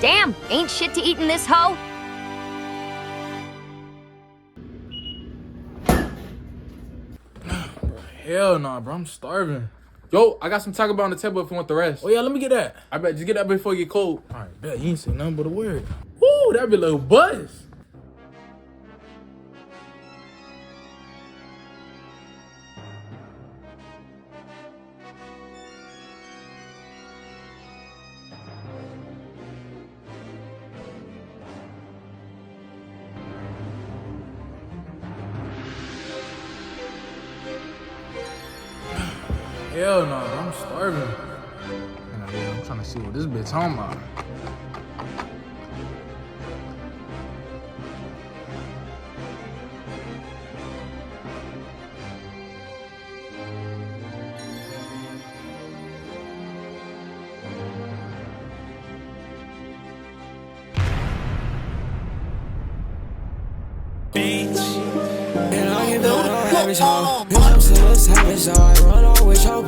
Damn, ain't shit to eat in this hoe. Hell nah, bro. I'm starving. Yo, I got some Taco Bell on the table if you want the rest. Oh, yeah, let me get that. I bet just get that before you get cold. All right, bet. You ain't say nothing but a word. Woo, that be a little buzz. Hell no, bro. I'm starving. I'm trying to see what this bitch talking about. And I can do no habits, ho. I'm still a savage, so I run on with your